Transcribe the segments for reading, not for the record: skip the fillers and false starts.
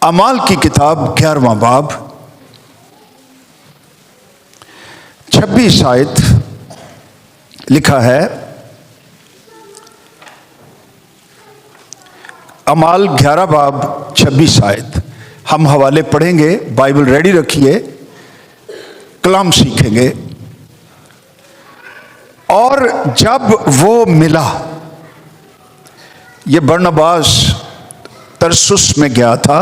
अमाल की किताब 11वां बाब 26 आयत लिखा है। अमाल 11 बाब 26 आयत। हम हवाले पढ़ेंगे, बाइबल रेडी रखिए, कलाम सीखेंगे। और जब वो मिला, ये बरनबास तरसुस में गया था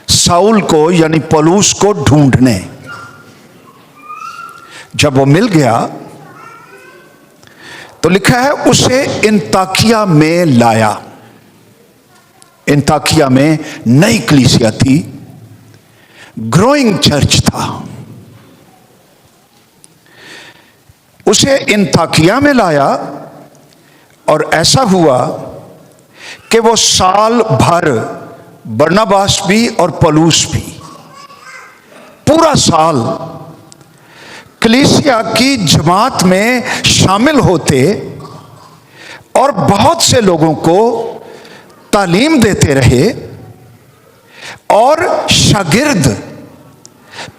साउल को यानी पौलुस को ढूंढने। जब वो मिल गया तो लिखा है उसे अंताकिया में लाया। अंताकिया में नई कलीसिया थी, ग्रोइंग चर्च था। उसे अंताकिया में लाया और ऐसा हुआ कि वो साल भर बरनबास भी और पौलुस भी पूरा साल कलीसिया की जमात में शामिल होते और बहुत से लोगों को तालीम देते रहे। और शागिर्द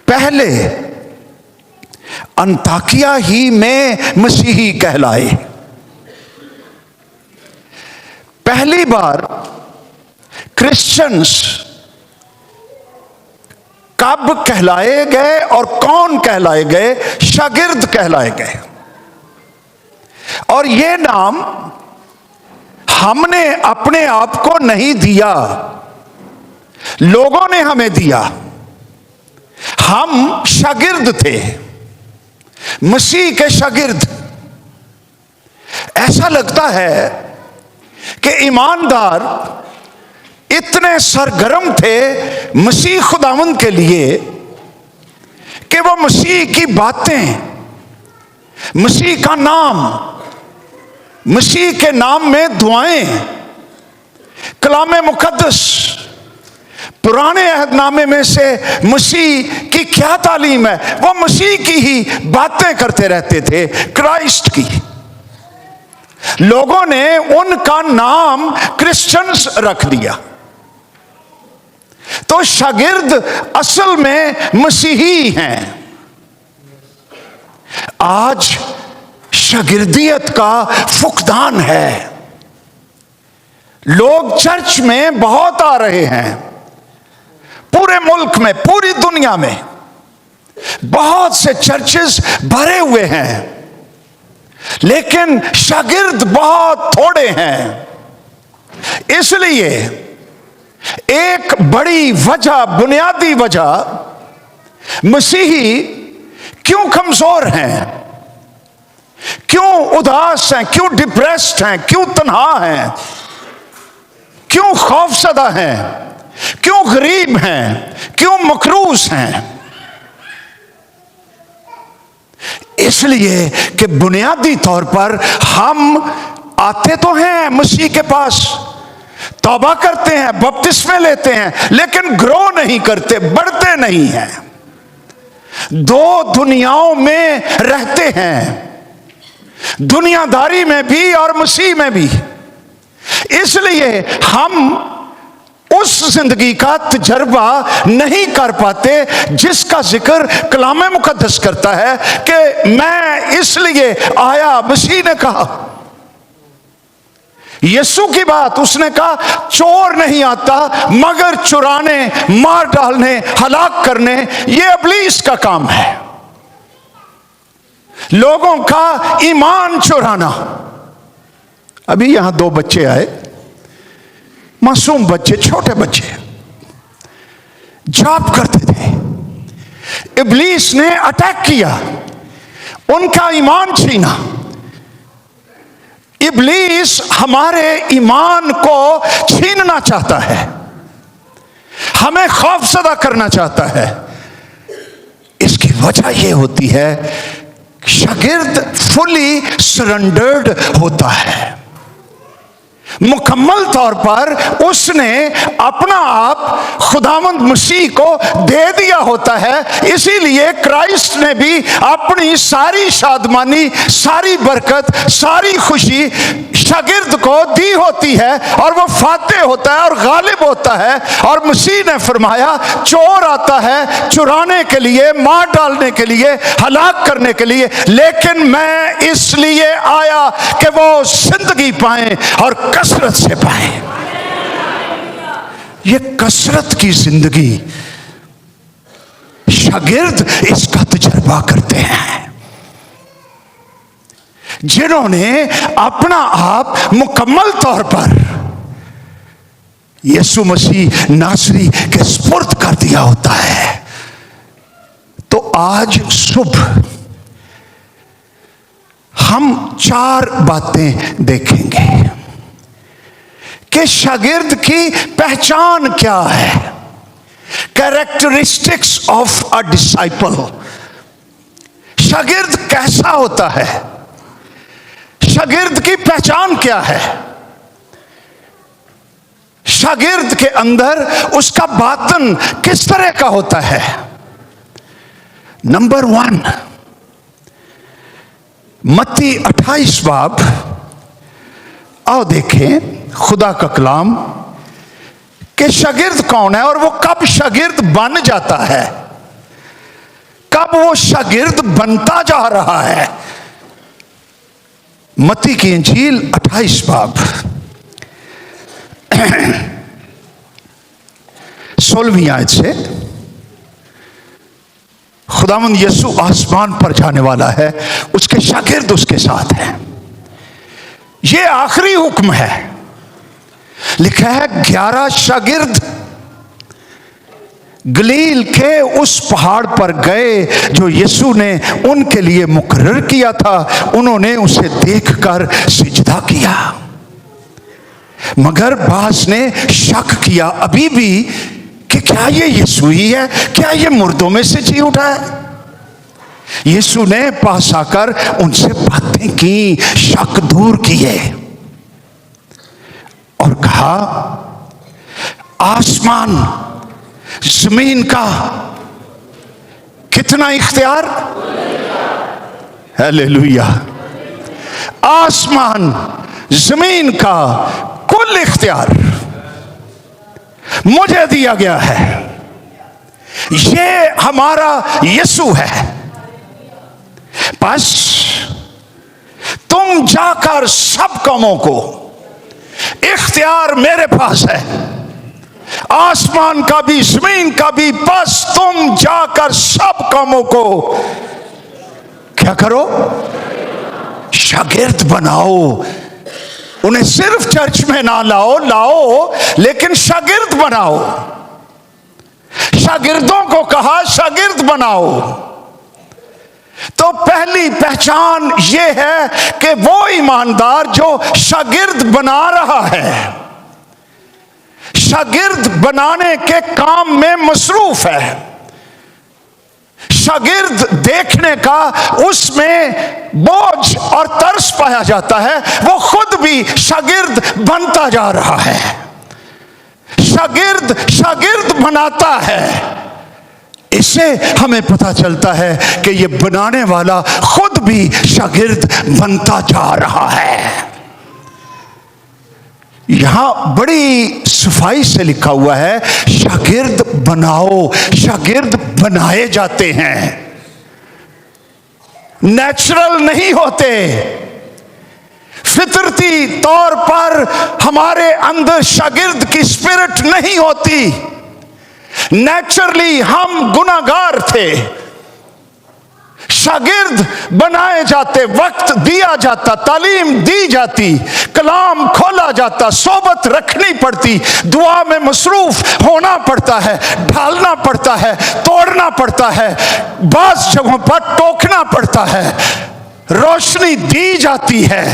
पहले अंताकिया ही में मसीही कहलाए। पहली बार क्रिश्चियंस कब कहलाए गए और कौन कहलाए गए? शागिर्द कहलाए गए। और ये नाम हमने अपने आप को नहीं दिया, लोगों ने हमें दिया। हम शागिर्द थे, मसीह के शागिर्द। ऐसा लगता है कि ईमानदार इतने सरगर्म थे मसीह खुदावंद के लिए कि वो मसीह की बातें, मसीह का नाम, मसीह के नाम में दुआएं, कलामे मुकद्दस, पुराने अहदनामे में से मसीह की क्या तालीम है, वो मसीह की ही बातें करते रहते थे, क्राइस्ट की। लोगों ने उनका नाम क्रिश्चियंस रख दिया। तो शागिर्द असल में मसीही हैं। आज शागिर्दियत का फुकदान है। लोग चर्च में बहुत आ रहे हैं, पूरे मुल्क में, पूरी दुनिया में बहुत से चर्चेस भरे हुए हैं, लेकिन शागिर्द बहुत थोड़े हैं। इसलिए एक बड़ी वजह, बुनियादी वजह, मसीही क्यों कमजोर हैं, क्यों उदास हैं, क्यों डिप्रेस्ड हैं, क्यों तन्हा हैं, क्यों खौफसदा हैं, क्यों गरीब हैं, क्यों मकरूज हैं? इसलिए कि बुनियादी तौर पर हम आते तो हैं मसीह के पास, तौबा करते हैं, बपतिस्मे लेते हैं, लेकिन ग्रो नहीं करते, बढ़ते नहीं हैं। दो दुनियाओं में रहते हैं, दुनियादारी में भी और मसीह में भी। इसलिए हम उस जिंदगी का तजर्बा नहीं कर पाते जिसका जिक्र कलामे मुकद्दस करता है कि मैं इसलिए आया। मसीह ने कहा, यीशु की बात उसने कहा, चोर नहीं आता मगर चुराने, मार डालने, हलाक करने। ये इब्लीस का काम है, लोगों का ईमान चुराना। अभी यहां दो बच्चे आए, मासूम बच्चे, छोटे बच्चे, जॉब करते थे। इब्लीस ने अटैक किया, उनका ईमान छीना। इब्लीस हमारे ईमान को छीनना चाहता है, हमें खौफसदा करना चाहता है। इसकी वजह यह होती है, शागिर्द फुली सरेंडर्ड होता है, मुकम्मल तौर पर उसने अपना आप खुदावंद मसीह को दे दिया होता है। इसीलिए क्राइस्ट ने भी अपनी सारी शादमानी, सारी बरकत, सारी खुशी शागिर्द को दी होती है और वो फातेह होता है और गालिब होता है। और मसीह ने फरमाया चोर आता है चुराने के लिए, मार डालने के लिए, हलाक करने के लिए, लेकिन मैं इसलिए आया कि वो जिंदगी पाए और कसरत से पाए। ये कसरत की जिंदगी शागिर्द इसका तजर्बा करते हैं। जिन्होंने अपना आप मुकम्मल तौर पर यीशु मसीह नासरी के सुपुर्द कर दिया होता है। तो आज सुबह हम 4 बातें देखेंगे कि शागिर्द की पहचान क्या है। Characteristics of a disciple. शागिर्द कैसा होता है, शागिर्द की पहचान क्या है, शागिर्द के अंदर उसका बातन किस तरह का होता है। नंबर 1, मत्ती 28 बाब, आओ देखें खुदा का कलाम कि शागिर्द कौन है और वो कब शागिर्द बन जाता है, कब वो शागिर्द बनता जा रहा है। मत्ती की इंजील 28 बाब 16वीं आयत से, खुदावंद यीशु आसमान पर जाने वाला है, उसके शागिर्द उसके साथ हैं। ये आखिरी हुक्म है। लिखा है 11 शागिर्द गलील के उस पहाड़ पर गए जो यीशु ने उनके लिए मुकर्रर किया था। उन्होंने उसे देखकर सिजदा किया, मगर बास ने शक किया अभी भी कि क्या ये यीशु ही है, क्या ये मुर्दों में से जी उठा है। यीशु ने पास आकर उनसे बातें की, शक दूर किए और कहा आसमान जमीन का कितना इख्तियार, हालेलुया, आसमान जमीन का कुल इख्तियार मुझे दिया गया है। ये हमारा यीशु है। बस तुम जाकर सब कामों को, इख्तियार मेरे पास है, आसमान का भी जमीन का भी। बस तुम जाकर सब कामों को क्या करो, शागिर्द बनाओ। उन्हें सिर्फ चर्च में ना लाओ, लेकिन शागिर्द बनाओ। शागिर्दों को कहा शागिर्द बनाओ। तो पहली पहचान यह है कि वो ईमानदार जो शागिर्द बना रहा है, शागिर्द बनाने के काम में मसरूफ है। शागिर्द देखने का उसमें बोझ और तरस पाया जाता है। वो खुद भी शागिर्द बनता जा रहा है। शागिर्द बनाता है। इससे हमें पता चलता है कि ये बनाने वाला खुद भी शागिर्द बनता जा रहा है। यहां बड़ी सफाई से लिखा हुआ है शागिर्द बनाओ। शागिर्द बनाए जाते हैं, नेचुरल नहीं होते। फितरती तौर पर हमारे अंदर शागिर्द की स्पिरिट नहीं होती। नेचुरली हम गुनाहगार थे। शागिर्द बनाए जाते, वक्त दिया जाता, तालीम दी जाती, कलाम खोला जाता, सोबत रखनी पड़ती, दुआ में मसरूफ होना पड़ता है, ढालना पड़ता है, तोड़ना पड़ता है, बाज़ जगहों पर टोकना पड़ता है, रोशनी दी जाती है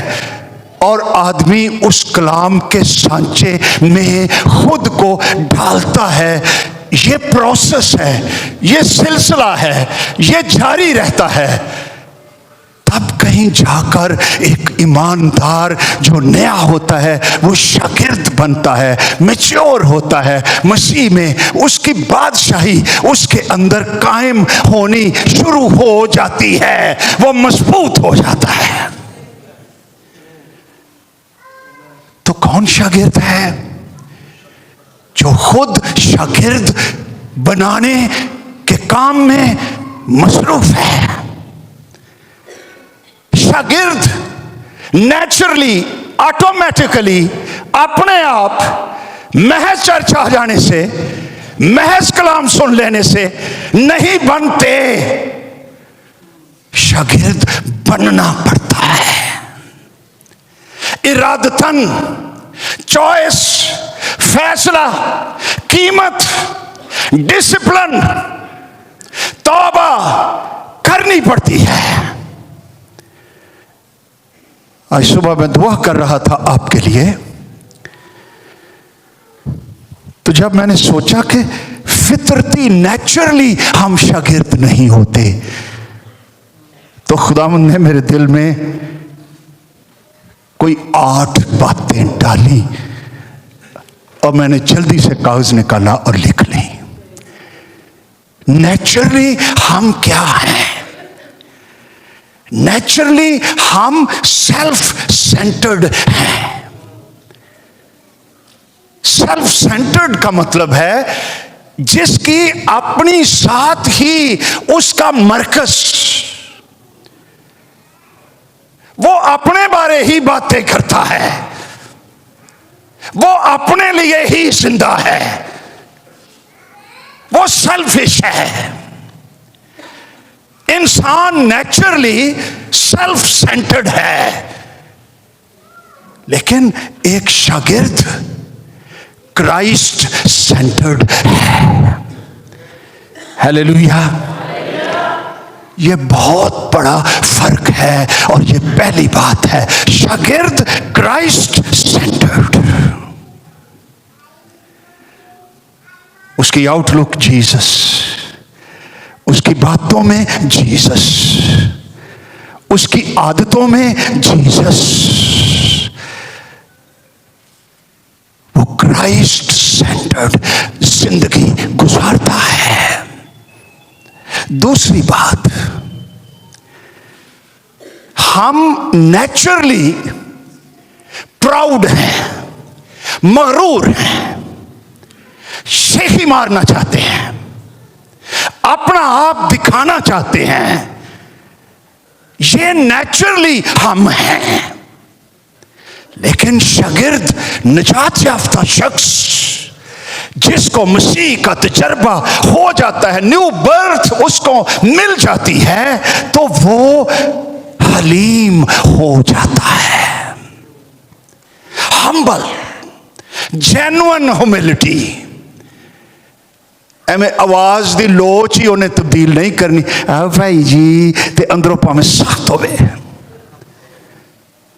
और आदमी उस कलाम के सांचे में खुद को ढालता है। ये प्रोसेस है, ये सिलसिला है, ये जारी रहता है। तब कहीं जाकर एक ईमानदार जो नया होता है वो शागिर्द बनता है, मैच्योर होता है मसीह में। उसकी बादशाही उसके अंदर कायम होनी शुरू हो जाती है, वो मजबूत हो जाता है। कौन शागिर्द है? जो खुद शागिर्द बनाने के काम में मसरूफ है। शागिर्द नेचुरली, ऑटोमेटिकली, अपने आप महज चर्च आ जाने से, महज कलाम सुन लेने से नहीं बनते। शागिर्द बनना पड़ता है। इरादतन, चॉइस, फैसला, कीमत, डिसिप्लिन, तौबा करनी पड़ती है। आज सुबह मैं दुआ कर रहा था आपके लिए, तो जब मैंने सोचा कि फितरती, नेचुरली हम शागिर्द नहीं होते, तो खुदावंद ने मेरे दिल में कोई 8 बातें डाली और मैंने जल्दी से कागज निकाला और लिख ली। नेचुरली हम क्या हैं? नेचुरली हम सेल्फ सेंटर्ड हैं। सेल्फ सेंटर्ड का मतलब है जिसकी अपनी साथ ही उसका मरकज, वो अपने बारे ही बातें करता है, वो अपने लिए ही जिंदा है, वो सेल्फिश है। इंसान नेचुरली सेल्फ सेंटर्ड है, लेकिन एक शागिर्द क्राइस्ट सेंटर्ड है। हालेलुया। ये बहुत बड़ा फर्क है और ये पहली बात है, शागिर्द क्राइस्ट सेंटर्ड। उसकी आउटलुक जीसस, उसकी बातों में जीसस, उसकी आदतों में जीसस, वो क्राइस्ट सेंटर्ड जिंदगी गुजारता है। दूसरी बात, हम नेचुरली प्राउड हैं, मगरूर हैं, शेखी मारना चाहते हैं, अपना आप दिखाना चाहते हैं। ये नेचुरली हम हैं। लेकिन शागिर्द, निजात याफ्ता शख्स, जिसको मसीह का तजर्बा हो जाता है, न्यू बर्थ उसको मिल जाती है, तो वो हलीम हो जाता है। Humble, genuine humility. एवं आवाज दी लोच ही उन्हें तब्दील नहीं करनी, आ भाई जी, ते अंदरों भावें सख्त होवे।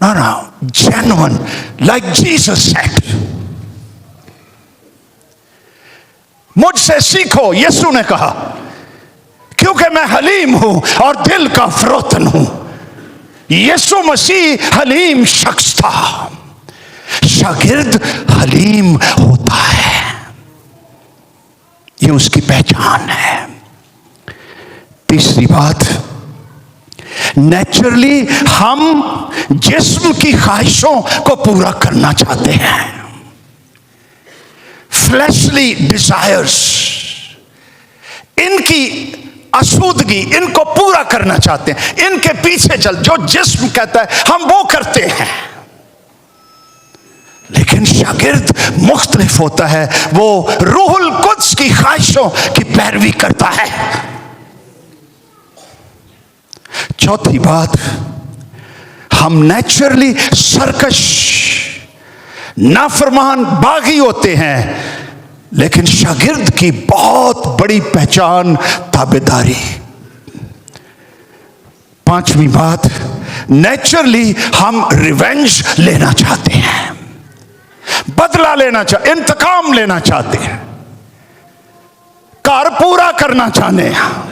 ना ना, जेन्युइन, लाइक जीसस सेड। मुझसे सीखो, यीशु ने कहा, क्योंकि मैं हलीम हूं और दिल का फरोतन हूं। यीशु मसीह हलीम शख्स था। शागिर्द हलीम होता है, ये उसकी पहचान है। तीसरी बात, नेचुरली हम जिस्म की ख्वाहिशों को पूरा करना चाहते हैं। फ्लैशली डिजायर्स, इनकी आसूदगी, इनको पूरा करना चाहते हैं, इनके पीछे चल, जो जिस्म कहता है हम वो करते हैं। लेकिन शागिर्द मुख्तलिफ होता है, वो रूहुल कुद्स की ख्वाहिशों की पैरवी करता है। चौथी बात, हम नेचुरली सरकश, नाफरमान, बागी होते हैं। लेकिन शागिर्द की बहुत बड़ी पहचान ताबेदारी। पांचवी बात, नेचुरली हम रिवेंज लेना चाहते हैं, बदला लेना चाहते, इंतकाम लेना चाहते हैं, घर पूरा करना चाहते हैं।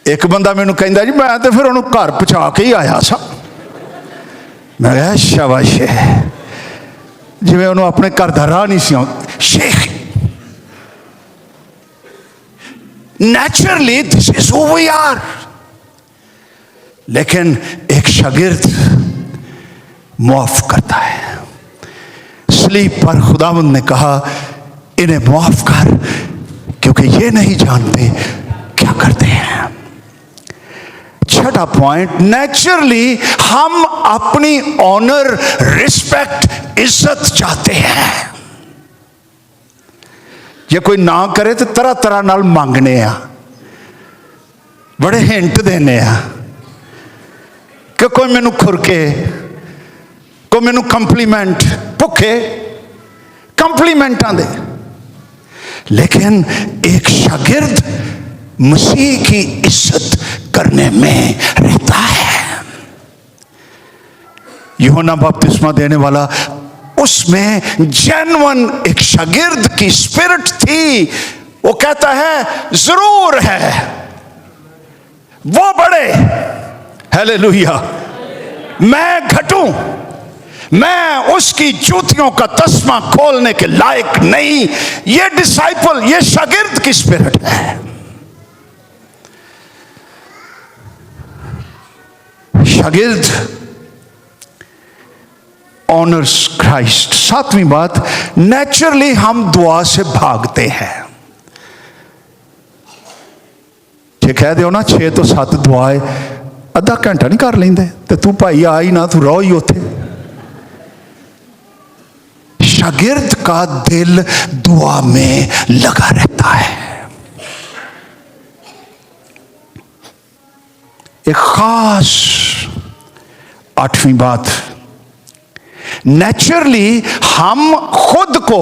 एक बंदा मैनू कहता जी, मैं तो फिर उन्होंने घर पहुंचा के ही आया सा। मैं कहा शाबाश है, जिवें उन्होंने अपने घर का राह नहीं सी। Sheikh, naturally this is who we are. लेकिन एक शागिर्द मुआफ करता है। सलीब पर खुदावंद ने कहा, इन्हें माफ कर, क्योंकि ये नहीं जानते क्या करते हैं। छठा पॉइंट, नेचुरली हम अपनी ऑनर, रिस्पेक्ट, इज्जत चाहते हैं। ये कोई ना करे तो तरह तरह नाल मांगने आ, बड़े हिंट देने आ कि कोई मैनू खुरके, कोई मैनू कंप्लीमेंट, भुखे कंप्लीमेंटा दे। लेकिन एक शागिर्द मसीह की इज्जत करने में रहता है। यूहन्ना बपतिस्मा देने वाला, उसमें जेन्युइन एक शागिर्द की स्पिरिट थी। वो कहता है जरूर है, वो बढ़े, हालेलुया, मैं घटूं, मैं उसकी जूतियों का तस्मा खोलने के लायक नहीं। ये डिसाइपल, ये शागिर्द की स्पिरिट है। शागिर्द ऑनर्स क्राइस्ट। सातवीं बात, नेचुरली हम दुआ से भागते हैं। जे कह दो ना 6 तो 7 दुआएं अद्धा घंटा नहीं कर लेंदे, तो तू भाई आ ही ना, तू रहो ही उथे। शागिर्द का दिल दुआ में लगा रहता है। एक खास 8वीं बात, नेचुरली हम खुद को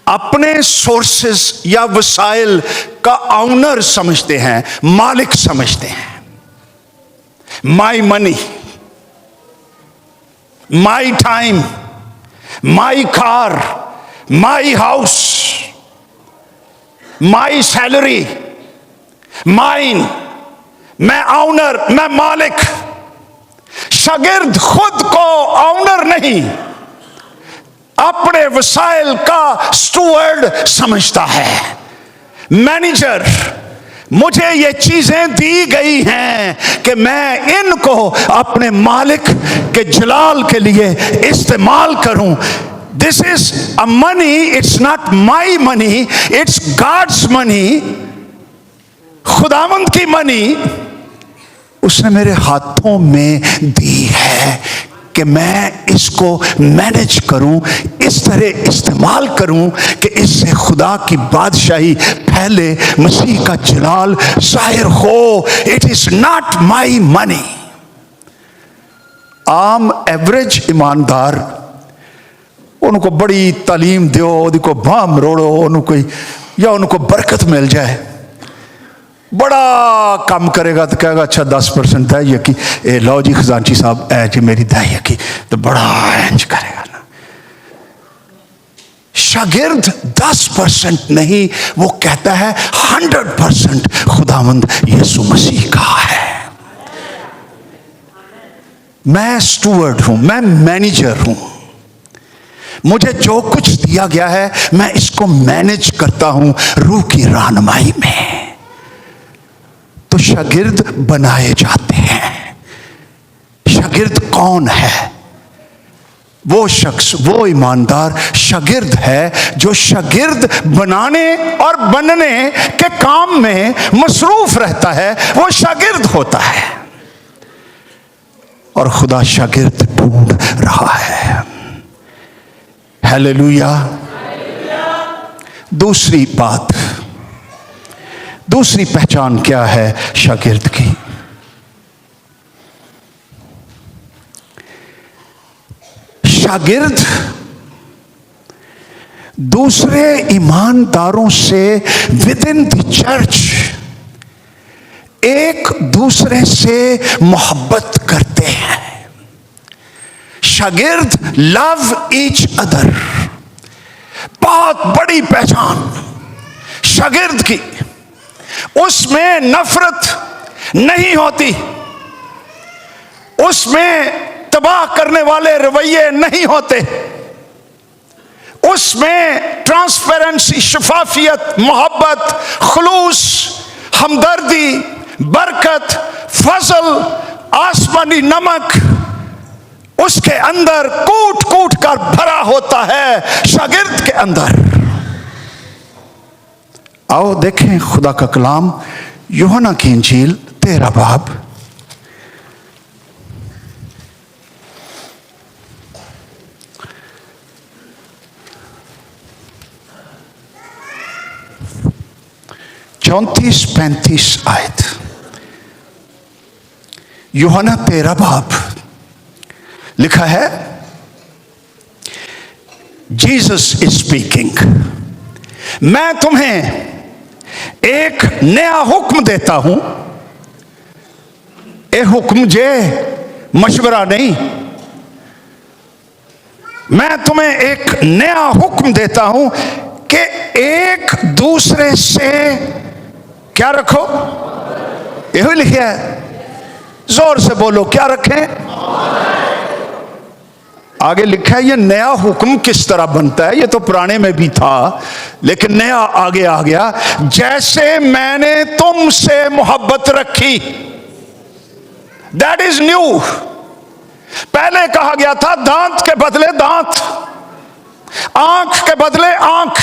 अपने सोर्सेस या वसाइल का ऑनर समझते हैं, मालिक समझते हैं। My money, my time, my car, my house, my salary, mine, मैं ऑनर, मैं मालिक। शागिर्द खुद को ऑनर नहीं, अपने वसाइल का स्टूवर्ड समझता है। मैनेजर, मुझे ये चीजें दी गई हैं कि मैं इनको अपने मालिक के जलाल के लिए इस्तेमाल करूं। This is a money, it's not my money, it's God's money. खुदावंद की मनी उसने मेरे हाथों में दी है कि मैं इसको मैनेज करूं, इस तरह इस्तेमाल करूं कि इससे खुदा की बादशाही फैले, मसीह का जलाल जाहिर हो। It is not my money. आम एवरेज ईमानदार, उनको बड़ी तालीम दो, उनको बाह मरोड़ो, उनको या उनको बरकत मिल जाए, बड़ा काम करेगा तो कहेगा अच्छा 10% दे कि ए लो जी खजांची साहब, ऐ जी मेरी दे की, तो बड़ा इंज करेगा ना। शागिर्द 10% नहीं, वो कहता है 100% खुदावंद यीशु मसीह का है। मैं स्टूवर्ड हूं, मैं मैनेजर हूं, मुझे जो कुछ दिया गया है मैं इसको मैनेज करता हूं रूह की रहनुमाई में। तो शागिर्द बनाए जाते हैं। शागिर्द कौन है? वो शख्स, वो ईमानदार शागिर्द है जो शागिर्द बनाने और बनने के काम में मसरूफ रहता है, वो शागिर्द होता है। और खुदा शागिर्द ढूंढ रहा है। हालेलुया। दूसरी बात, दूसरी पहचान क्या है शागिर्द की? शागिर्द दूसरे ईमानदारों से विद इन द चर्च एक दूसरे से मोहब्बत करते हैं। शागिर्द लव ईच अदर। बहुत बड़ी पहचान शागिर्द की, उसमें नफरत नहीं होती, उसमें तबाह करने वाले रवैये नहीं होते, उसमें ट्रांसपेरेंसी, शफाफियत, मोहब्बत, खुलूस, हमदर्दी, बरकत, फजल, आसमानी नमक उसके अंदर कूट कूट कर भरा होता है शागिर्द के अंदर। आओ देखें खुदा का कलाम, यूहन्ना की इंजील 13 बाब। चौंतीस 35 आयत, यूहन्ना 13 बाब। लिखा है, जीसस इज स्पीकिंग, मैं तुम्हें एक नया हुक्म देता हूं। ए हुक्म जे मशवरा नहीं, मैं तुम्हें एक नया हुक्म देता हूं कि एक दूसरे से क्या रखो। यही लिखा है, जोर से बोलो, क्या रखें। आगे लिखा है, ये नया हुक्म किस तरह बनता है। ये तो पुराने में भी था, लेकिन नया आगे आ गया। जैसे मैंने तुमसे मोहब्बत रखी, दैट इज न्यू। पहले कहा गया था दांत के बदले दांत, आंख के बदले आंख,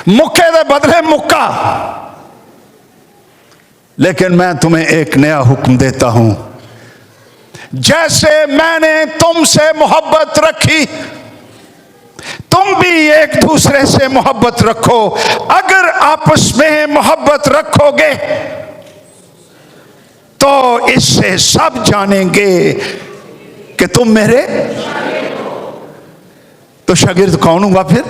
मुक्के के बदले मुक्का। लेकिन मैं तुम्हें एक नया हुक्म देता हूं, जैसे मैंने तुमसे मोहब्बत रखी, तुम भी एक दूसरे से मोहब्बत रखो। अगर आपस में मोहब्बत रखोगे तो इससे सब जानेंगे कि तुम मेरे। तो शागिर्द कौन हुआ फिर?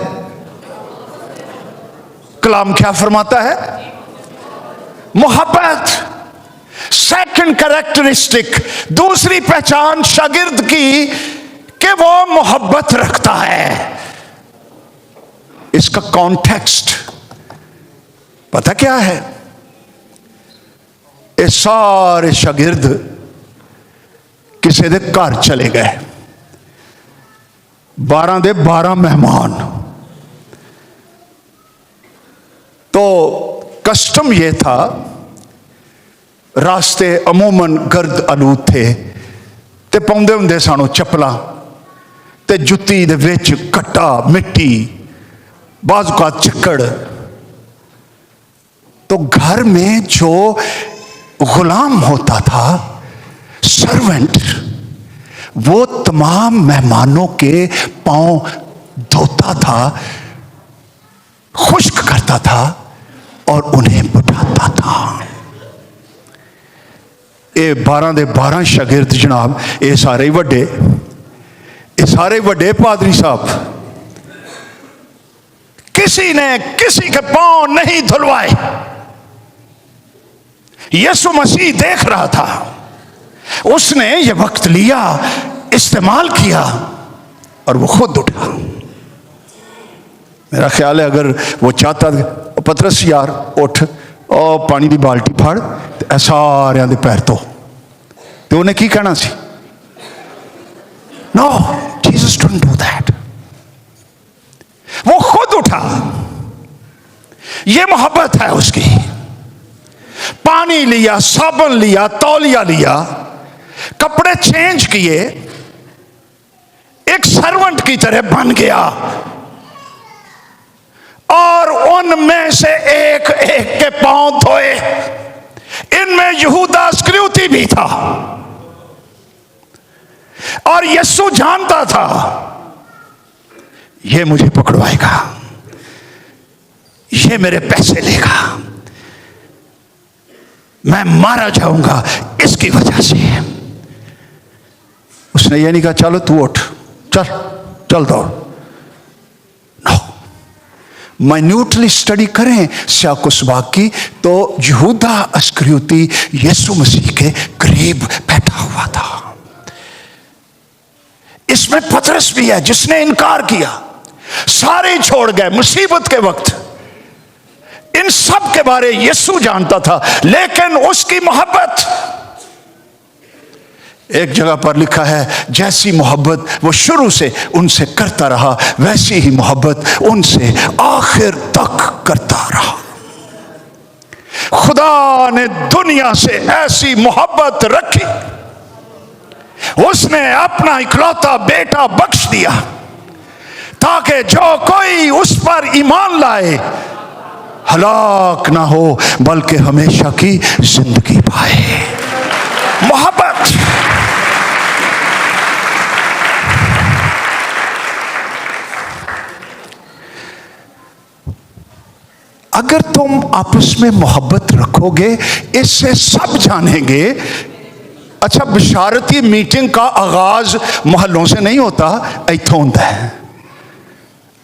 कलाम क्या फरमाता है? मोहब्बत। सेकंड कैरेक्टरिस्टिक, दूसरी पहचान शागिर्द की कि वो मोहब्बत रखता है। इसका कॉन्टेक्स्ट पता क्या है? ये सारे शागिर्द किसी दे घर चले गए, 12 दे 12 मेहमान। तो कस्टम यह था, रास्ते अमूमन गर्द आलूद थे, ते पाउंदे हुंदे सानू चप्पलां, ते जुत्ती दे विच कट्टा मिट्टी, बाजुका चिक्कड़। तो घर में जो गुलाम होता था, सर्वेंट, वो तमाम मेहमानों के पांव धोता था, खुश्क करता था और उन्हें बुझाता था। ये 12 दे 12 शागिर्द जनाब, ये सारे वड्डे, ये सारे वड्डे पादरी साहब, किसी ने किसी के पांव नहीं धुलवाए। यीशु मसीह देख रहा था, उसने ये वक्त लिया, इस्तेमाल किया और वो खुद उठा। मेरा ख्याल है अगर वो चाहता, पतरस यार उठ और पानी की बाल्टी फड़ ते सारियां दे पैर धो, तो उन्हें की कहना सी? No, Jesus didn't do that. वो खुद उठा। ये मोहब्बत है उसकी। पानी लिया, साबुन लिया, तौलिया लिया, कपड़े चेंज किए, एक सर्वेंट की तरह बन गया और उनमें से एक एक के पांव धोए। इनमें यहूदा इस्करियोती भी था और यीशु जानता था ये मुझे पकड़वाएगा, ये मेरे पैसे लेगा, मैं मारा जाऊंगा इसकी वजह से। उसने ये नहीं कहा चलो तू उठ, चल चल दौड़। नो, माइन्यूटली स्टडी करें सियाको सबाक की तो यहूदा इस्करियोती यीशु मसीह के करीब बैठा हुआ था। इसमें पतरस भी है जिसने इनकार किया, सारे छोड़ गए मुसीबत के वक्त। इन सब के बारे यीशु जानता था, लेकिन उसकी मोहब्बत, एक जगह पर लिखा है जैसी मोहब्बत वो शुरू से उनसे करता रहा, वैसी ही मोहब्बत उनसे आखिर तक करता रहा। खुदा ने दुनिया से ऐसी मोहब्बत रखी उसने अपना इकलौता बेटा बख्श दिया ताकि जो कोई उस पर ईमान लाए हलाक ना हो बल्कि हमेशा की जिंदगी पाए। मोहब्बत। अगर तुम आपस में मोहब्बत रखोगे इससे सब जानेंगे। अच्छा, बिशारती मीटिंग का आगाज मोहल्लों से नहीं होता, इत्थों होता है।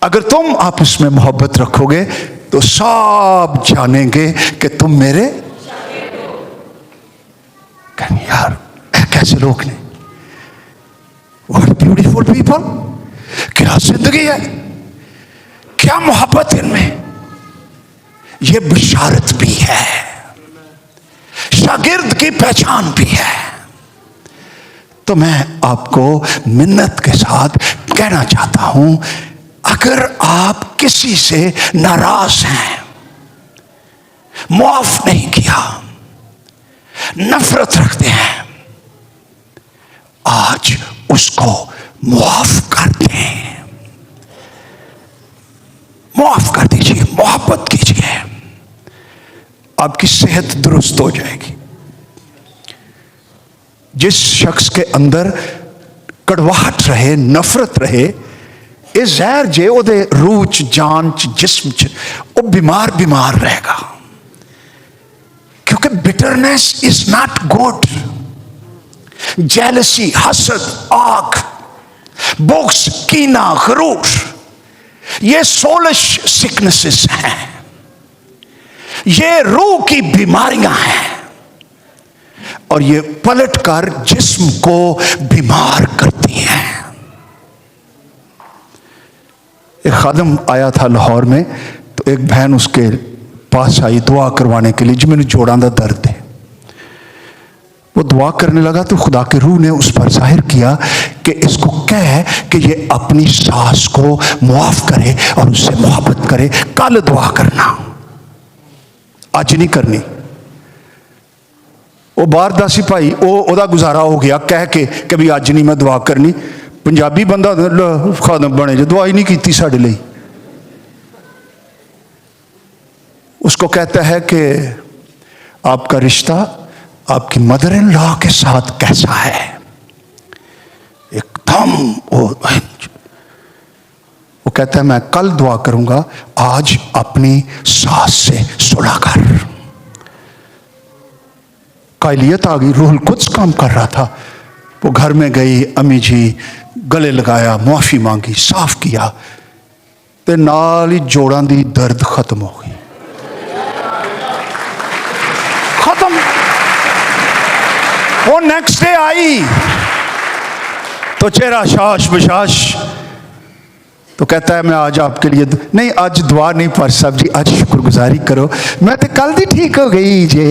अगर तुम आपस में मोहब्बत रखोगे तो सब जानेंगे कि तुम मेरे यार कैसे लोग ने। व्हाट ब्यूटीफुल पीपल, क्या जिंदगी है, क्या मोहब्बत इनमें। ये बिशारत भी है, शागिर्द की पहचान भी है। तो मैं आपको मिन्नत के साथ कहना चाहता हूं, अगर आप किसी से नाराज हैं, माफ नहीं किया, नफरत रखते हैं, आज उसको माफ कर दें, माफ कर दीजिए, मोहब्बत कीजिए, आपकी सेहत दुरुस्त हो जाएगी। जिस शख्स के अंदर कड़वाहट रहे, नफरत रहे, ये जहर जे ओदे रूह च, जान च, जिस्म च, वो बीमार बीमार रहेगा। क्योंकि bitterness is not good. Jealousy, हसद, आग, बुग्स, कीना, गरूर, ये सोलिश सिकनेसेस हैं, ये रूह की बीमारियां हैं और ये पलटकर जिस्म को बीमार करती हैं। एक खादम आया था लाहौर में, तो एक बहन उसके पास आई दुआ करवाने के लिए, जी मैंने जोड़ों का दर्द है। वो दुआ करने लगा तो खुदा के रूह ने उस पर जाहिर किया कि इसको कह कि ये अपनी सास को मुआफ करे और उससे मोहब्बत करे, कल दुआ करना, आज नहीं करनी। वो बाहर दा सिपाही, ओदा गुजारा हो गया कह के भी अज नहीं मैं दुआ करनी। पंजाबी बंदा खादम बने जो दुआ ही नहीं की साढ़े लिए। उसको कहता है कि आपका रिश्ता आपकी मदर इन लॉ के साथ कैसा है। एकदम वो कहता है मैं कल दुआ करूंगा, आज अपनी सास से सुलह कर। कायलियत आ गई, रूहुल कुद्स काम कर रहा था। वो घर में गई, अम्मी जी गले लगाया, मुआफी मांगी, साफ किया, ते नाल ही जोड़ां दी दर्द खत्म हो गई, खत्म। वो नेक्स्ट डे आई तो चेहरा शाश बशाश, तो कहता है मैं आज आपके लिए नहीं, आज दुआ नहीं पर साहब जी, आज शुक्रगुजारी करो, मैं तो कल दी ठीक हो गई जे।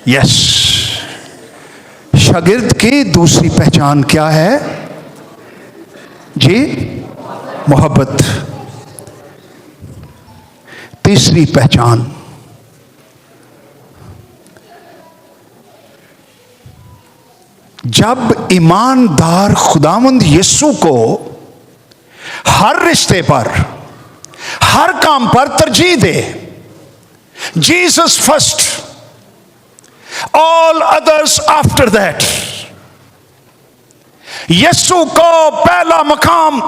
यस, शागिर्द की दूसरी पहचान क्या है जी? मोहब्बत। तीसरी पहचान, जब ईमानदार खुदावंद यीशु को हर रिश्ते पर, हर काम पर तरजीह दे, Jesus first, all others after that. यीशु को पहला मकाम,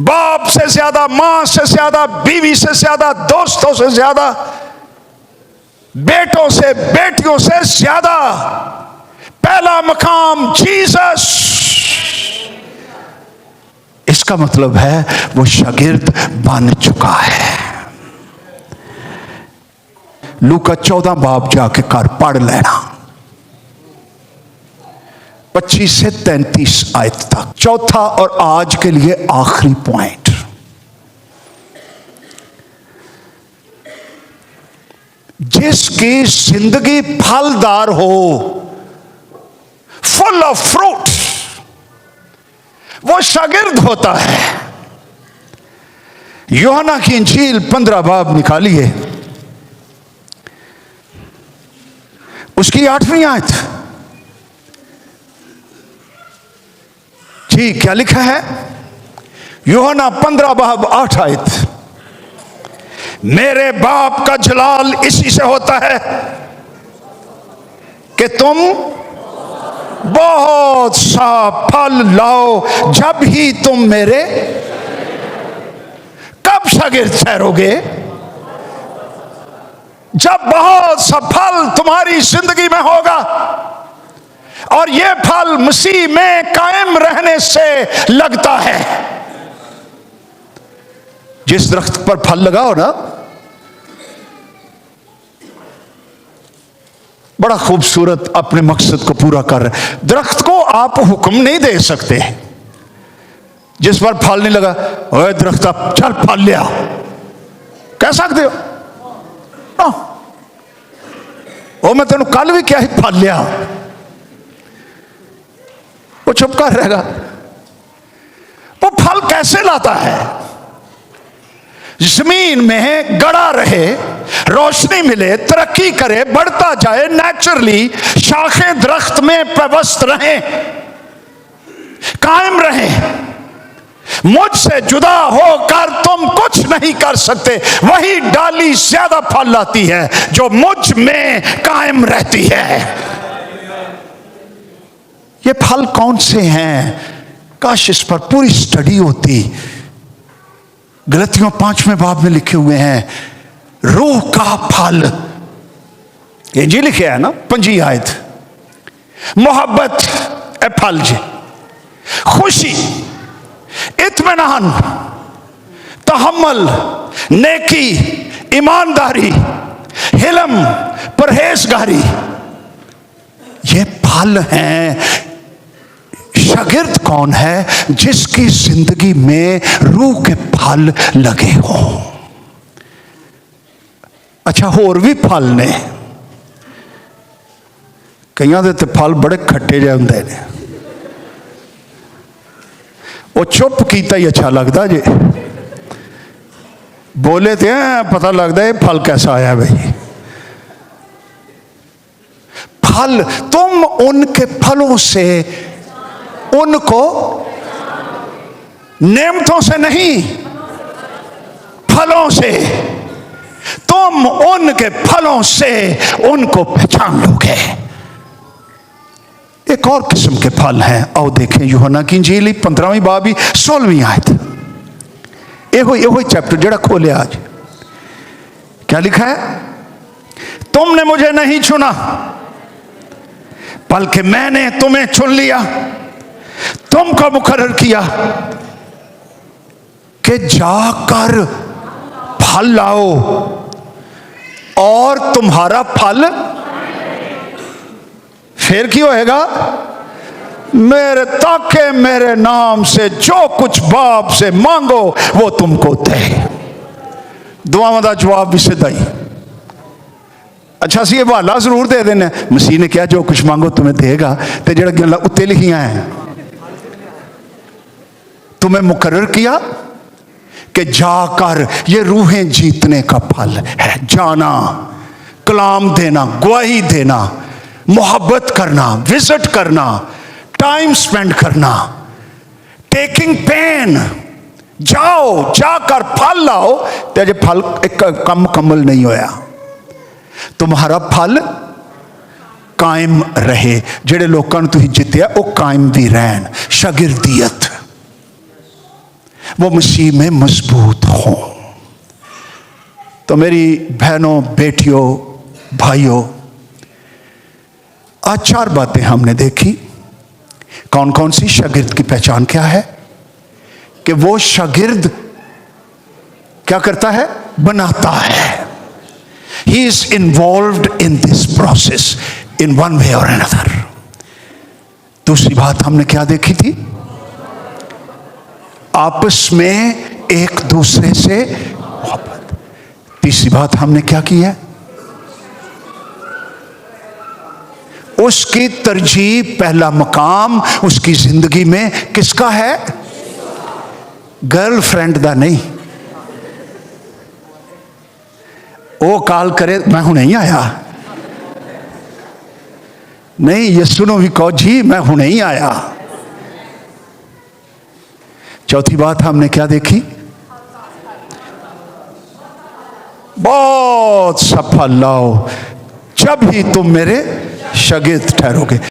बाप से ज्यादा, मां से ज्यादा, बीवी से ज्यादा, दोस्तों से ज्यादा, बेटों से बेटियों से ज्यादा पहला मकाम जीसस। इसका मतलब है वो शागिर्द बन चुका है। लूका 14 बाब जाके कर पढ़ लेना, 25 से 33 आयत तक। चौथा और आज के लिए आखिरी पॉइंट, जिसकी जिंदगी फलदार हो, फुल ऑफ फ्रूट, वो शागिर्द होता है। यूहन्ना की इंजील 15 बाब निकालिए, उसकी 8वीं आयत जी, क्या लिखा है? यूहन्ना 15:8 आयत। मेरे बाप का जलाल इसी से होता है कि तुम बहुत सा फल लाओ, जब ही तुम मेरे कब शागिर्द ठहरोगे? जब बहुत सा फल तुम्हारी जिंदगी में होगा, और यह फल मसीह में कायम रहने से लगता है। जिस दरख्त पर फल लगाओ ना, बड़ा खूबसूरत अपने मकसद को पूरा कर रहे। दरख्त को आप हुक्म नहीं दे सकते। जिस पर फल नहीं लगा, ओए दरख्त आप चल फल ले आओ, कह सकते हो? ओ मैं तेन कल भी क्या ही फल लिया, वो चुप कर रहेगा। वो फल कैसे लाता है? जमीन में गड़ा रहे, रोशनी मिले, तरक्की करे, बढ़ता जाए, नेचुरली शाखें दरख्त में पेवस्त रहें, कायम रहें। मुझसे जुदा होकर तुम कुछ नहीं कर सकते। वही डाली ज्यादा फल लाती है जो मुझ में कायम रहती है। ये फल कौन से हैं? काश इस पर पूरी स्टडी होती। गलतियों 5वें बाब में लिखे हुए हैं, रूह का फल। ये जी लिखे है ना 5 आयत। मोहब्बत ए फल जी, खुशी, इत्मीनान, तहम्मुल, नेकी, ईमानदारी, हिलम, परहेजगारी, ये फल हैं। शागिर्द कौन है? जिसकी जिंदगी में रूह के फल लगे हो। अच्छा, होर भी फल ने, कईयां दे ते फल बड़े खट्टे जे हुंदे ने। वो चुप कीता ही अच्छा लगता जे, बोले तो पता लगता है फल कैसा आया भाई। फल, तुम उनके फलों से उनको, नेमतों से नहीं, फलों से, तुम उनके फलों से उनको पहचान लोगे। एक और किस्म के फल हैं, आओ देखें। यूहन्ना की इंजील 15वीं बाब 16वीं आयत। यो चैप्टर जड़ा खोले आज, क्या लिखा है? तुमने मुझे नहीं चुना, बल्कि मैंने तुम्हें चुन लिया, तुमको मुकर्रर किया कि जाकर फल लाओ और तुम्हारा फल फिर क्यों होएगा? मेरे ताके मेरे नाम से जो कुछ बाप से मांगो वो तुमको दे। दुआवां दा जवाब भी सीधा ही। अच्छा, असी ये हवाला जरूर दे देना, मसीह ने कहा जो कुछ मांगो तुम्हें देगा, तो जो गल्लां उत्ते लिखियां हैं, तुम्हें मुकर्रर किया कि जाकर, ये रूहें जीतने का फल है। जाना, कलाम देना, गवाही देना, मोहब्बत करना, विजिट करना, टाइम स्पेंड करना, टेकिंग पेन। जाओ, जाकर फल लाओ। ते जे फल एक कम मुकम्मल नहीं होया, तुम्हारा फल कायम रहे। जेड़े लोगों ने तुसीं जित्तिया वो कायम भी रहन। शागिर्दियत, वो मसीह में मजबूत हो। तो मेरी बहनों, बेटियों, भाइयों, आज 4 बातें हमने देखी। कौन कौन सी? शागिर्द की पहचान क्या है? कि वो शागिर्द क्या करता है? बनाता है। He is involved in this process in one way or another. दूसरी बात हमने क्या देखी थी? आपस में एक दूसरे से मोहब्बत। तीसरी बात हमने क्या की है? उसकी तरजीह, पहला मकाम उसकी जिंदगी में किसका है? गर्लफ्रेंड दा नहीं। वो कॉल करे मैं हूं नहीं आया, नहीं, यीशु ने भी कहो जी मैं हुणे ही आया। चौथी बात हमने क्या देखी? बहुत सफल लाओ, जब ही तुम मेरे शागिर्द ठहरोगे।